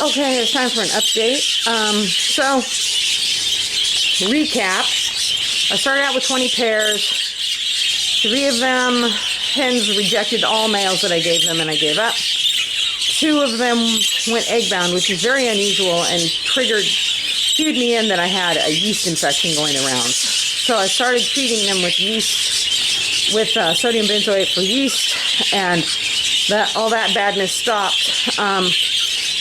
Okay, it's time for an update. Recap. I started out with 20 pairs. 3 of them, hens rejected all males that I gave them, and I gave up. 2 of them went egg-bound, which is very unusual, and cued me in that I had a yeast infection going around. So I started treating them with yeast, with sodium benzoate for yeast, and all that badness stopped.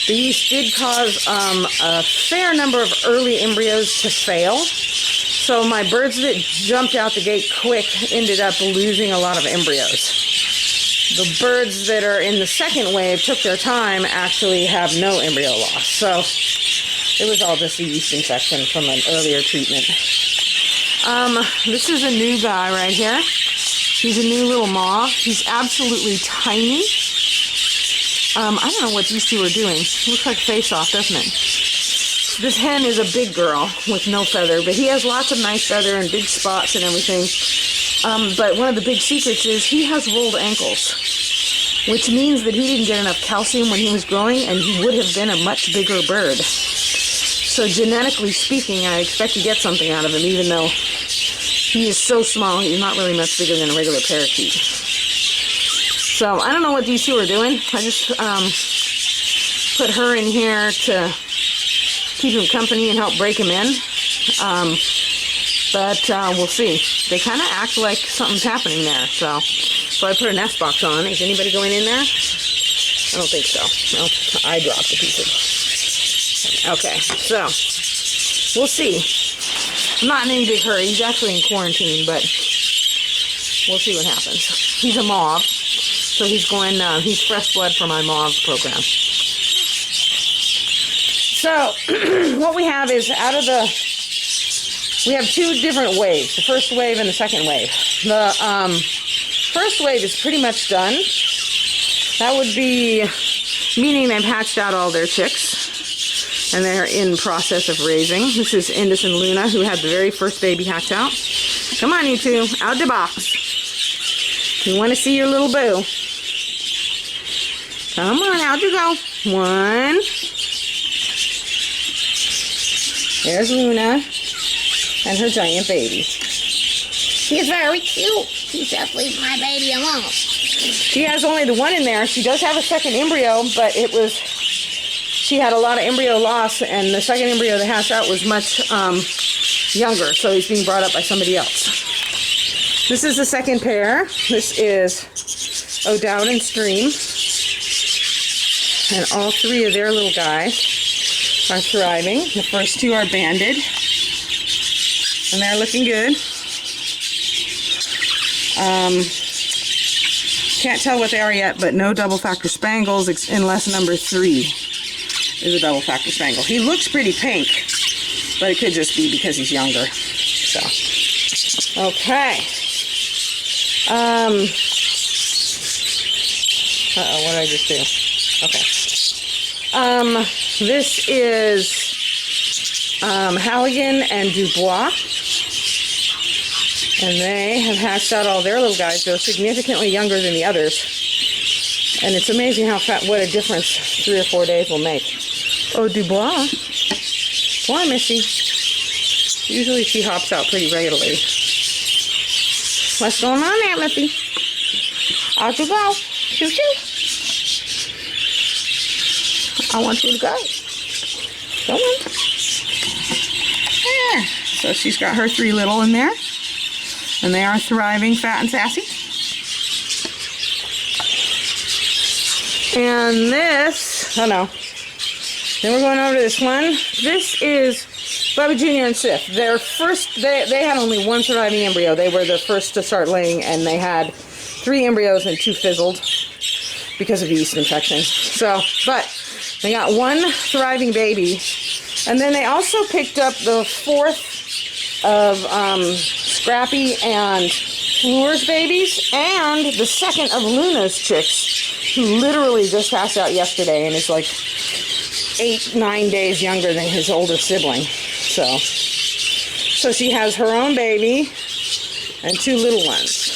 The yeast did cause a fair number of early embryos to fail. So my birds that jumped out the gate quick ended up losing a lot of embryos. The birds that are in the second wave took their time, actually have no embryo loss. So it was all just a yeast infection from an earlier treatment. This is a new guy right here. He's a new little moth. He's absolutely tiny. I don't know what these 2 are doing. Looks like face-off, doesn't it? This hen is a big girl with no feather, but he has lots of nice feather and big spots and everything. But one of the big secrets is he has rolled ankles, which means that he didn't get enough calcium when he was growing, and he would have been a much bigger bird. So genetically speaking, I expect to get something out of him, even though he is so small. He's not really much bigger than a regular parakeet. So I don't know what these 2 are doing. I just put her in here to keep him company and help break him in. But we'll see. They kind of act like something's happening there. So I put a nest box on. Is anybody going in there? I don't think so. No, I dropped a piece of. Okay, so we'll see. I'm not in any big hurry. He's actually in quarantine, but we'll see what happens. He's a mauve. So he's fresh blood for my mauve program. So what we have is we have 2 different waves, the first wave and the second wave. The first wave is pretty much done. That would be meaning they've hatched out all their chicks and they're in process of raising. This is Indus and Luna, who had the very first baby hatch out. Come on, you 2, out the box. You want to see your little boo. Come on, out you go. 1. There's Luna and her giant baby. She's very cute. She just leaves my baby alone. She has only the 1 in there. She does have a second embryo, but she had a lot of embryo loss, and the second embryo that hatched out was much younger, so he's being brought up by somebody else. This is the second pair. This is O'Dowd and Stream. And all 3 of their little guys are thriving. The first 2 are banded, and they're looking good. Can't tell what they are yet, but no double factor spangles unless number 3 is a double factor spangle. He looks pretty pink, but it could just be because he's younger. So, okay. Uh-oh, what did I just do? Okay. This is Halligan and Dubois, and they have hatched out all their little guys. They're significantly younger than the others, and it's amazing what a difference 3 or 4 days will make. Oh, Dubois. Why, Missy? Usually she hops out pretty regularly. What's going on there, Missy? Out you go. Shoo, shoo. I want you to go. Come on. There. So she's got her 3 little in there. And they are thriving, fat and sassy. And this, oh no. Then we're going over to this one. This is Bubba Jr. and Sif. Their first, they had only 1 surviving embryo. They were the first to start laying, and they had 3 embryos and 2 fizzled because of yeast infection. So, but they got 1 thriving baby. And then they also picked up the 4th of Scrappy and Fleur's babies, and the 2nd of Luna's chicks, who literally just passed out yesterday and is like 8-9 days younger than his older sibling. So she has her own baby and 2 little ones.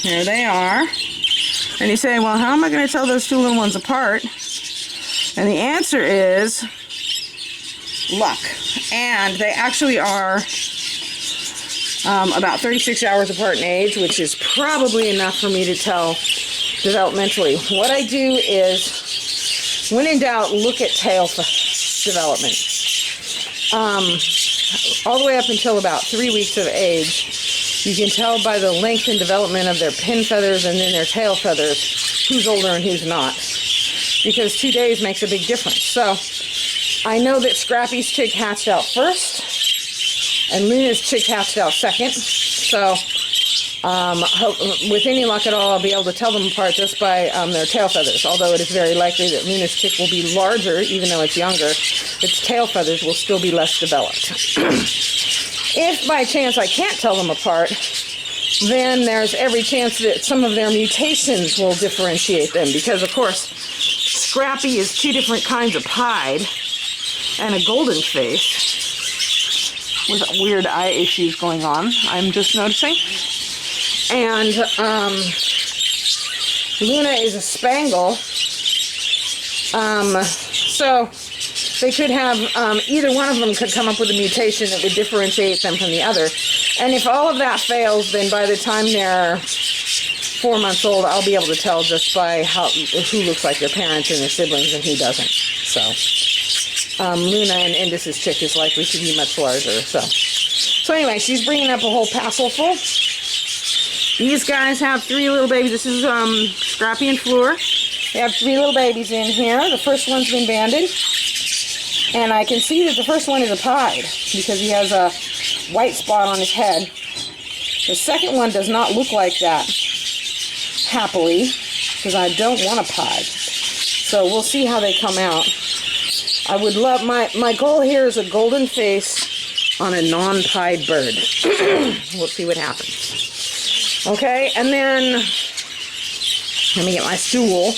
There they are. And you say, well, how am I going to tell those 2 little ones apart? And the answer is luck. And they actually are about 36 hours apart in age, which is probably enough for me to tell developmentally. What I do is, when in doubt, look at tail development. All the way up until about 3 weeks of age, you can tell by the length and development of their pin feathers and then their tail feathers who's older and who's not, because 2 days makes a big difference. So I know that Scrappy's chick hatched out first and Luna's chick hatched out second. So with any luck at all, I'll be able to tell them apart just by their tail feathers, although it is very likely that Luna's chick will be larger, even though it's younger. Its tail feathers will still be less developed. If by chance I can't tell them apart, then there's every chance that some of their mutations will differentiate them, because, of course, Scrappy is 2 different kinds of pied and a golden face with weird eye issues going on, I'm just noticing. And Luna is a Spangle. So they could have, either one of them could come up with a mutation that would differentiate them from the other. And if all of that fails, then by the time they're 4 months old, I'll be able to tell just by who looks like their parents and their siblings and who doesn't. So Luna and Indus's chick is likely to be much larger. So anyway, she's bringing up a whole passel full. These guys have 3 little babies. This is Scrappy and Fleur. They have 3 little babies in here. The first one's been banded. And I can see that the first one is a pied because he has a white spot on his head. The second one does not look like that, happily, because I don't want a pied. So we'll see how they come out. I would love, my goal here is a golden face on a non-pied bird. We'll see what happens. Okay, and then, let me get my stool.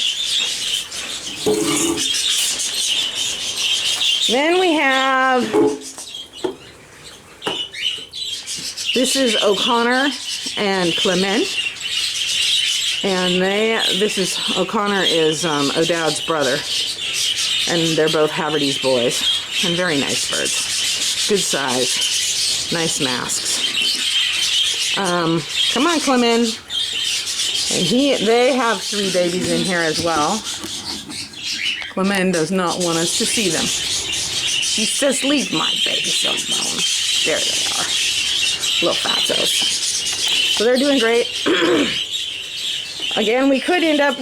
Then we have, this is O'Connor and Clement. And O'Connor is O'Dowd's brother. And they're both Haverty's boys. And very nice birds. Good size. Nice masks. Come on, Clement. And they have 3 babies in here as well. Clement does not want us to see them. He says, leave my babies alone. There they are. Little fatos. So they're doing great. Again, we could end up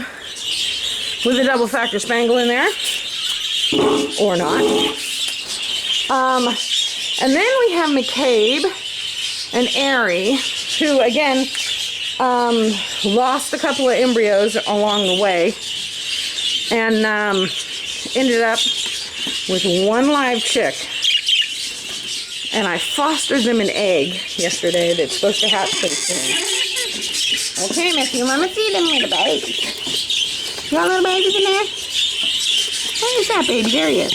with a double factor Spangle in there. Or not. And then we have McCabe and Airy, who, again, lost a couple of embryos along the way. And ended up with 1 live chick. And I fostered them an egg yesterday that's supposed to hatch pretty soon. Okay, Mickey, let me see them little babies. You got little babies in there? Where's that baby? There he is.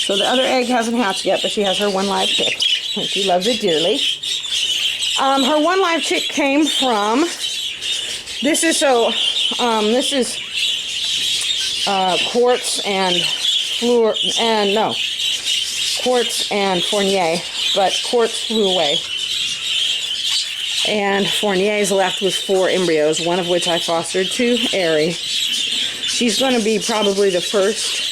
So the other egg hasn't hatched yet, but she has her 1 live chick. And she loves it dearly. Her 1 live chick came from, this is Quartz and Fleur, and no, Quartz and Fournier, but Quartz flew away. And Fournier's left with 4 embryos, one of which I fostered to Airy. She's going to be probably the first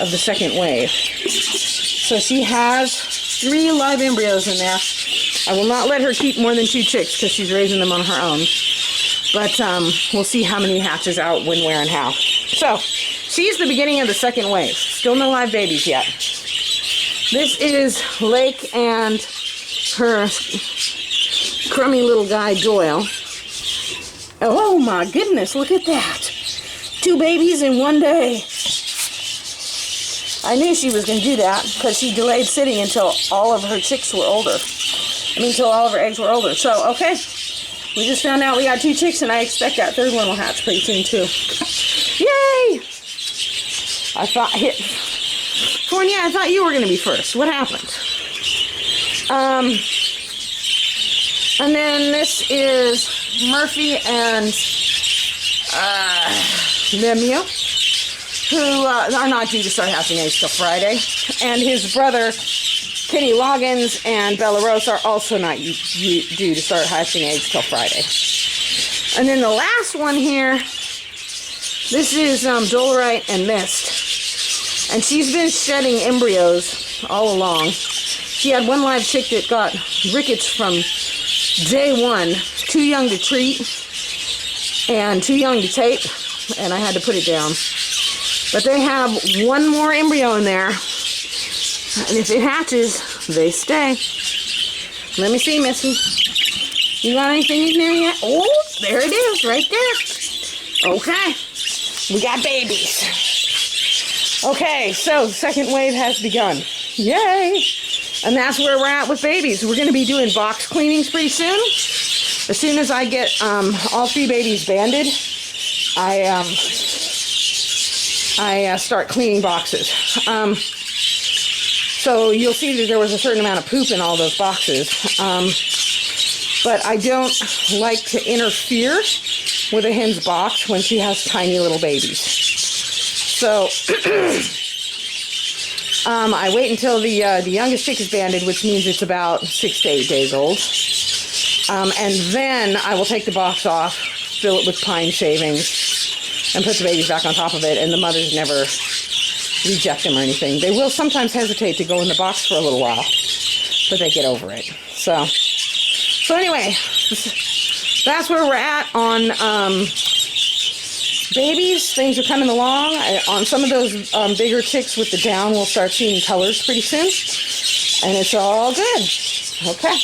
of the second wave. So she has 3 live embryos in there. I will not let her keep more than 2 chicks because she's raising them on her own. But we'll see how many hatches out, when, where, and how. So she's the beginning of the second wave. Still no live babies yet. This is Lake and her crummy little guy, Doyle. Oh my goodness, look at that. 2 babies in 1 day. I knew she was going to do that because she delayed sitting until all of her chicks were older. Until all of her eggs were older. So, okay. We just found out we got 2 chicks, and I expect that 3rd one will hatch pretty soon, too. Yay! I thought you were going to be first. What happened? And then this is Murphy and Lemieux. who are not due to start hatching eggs till Friday. And his brother, Kenny Loggins and Bella Rose, are also not due to start hatching eggs till Friday. And then the last one here, this is Dolerite and Mist. And she's been shedding embryos all along. She had one live chick that got rickets from day one, too young to treat and too young to tape, and I had to put it down. But they have one more embryo in there, and if it hatches, they stay. Let me see, Missy. You got anything in there yet? Oh, there it is, right there. Okay, we got babies. Okay, so the second wave has begun. Yay! And that's where we're at with babies. We're going to be doing box cleanings pretty soon. As soon as I get all 3 babies banded, I start cleaning boxes. So you'll see that there was a certain amount of poop in all those boxes. But I don't like to interfere with a hen's box when she has tiny little babies. So I wait until the youngest chick is banded, which means it's about 6 to 8 days old. And then I will take the box off, fill it with pine shavings, and put the babies back on top of it, and the mothers never reject them or anything. They will sometimes hesitate to go in the box for a little while, but they get over it. So anyway, that's where we're at on babies. Things are coming along. On some of those bigger chicks with the down, we'll start seeing colors pretty soon, and it's all good. Okay.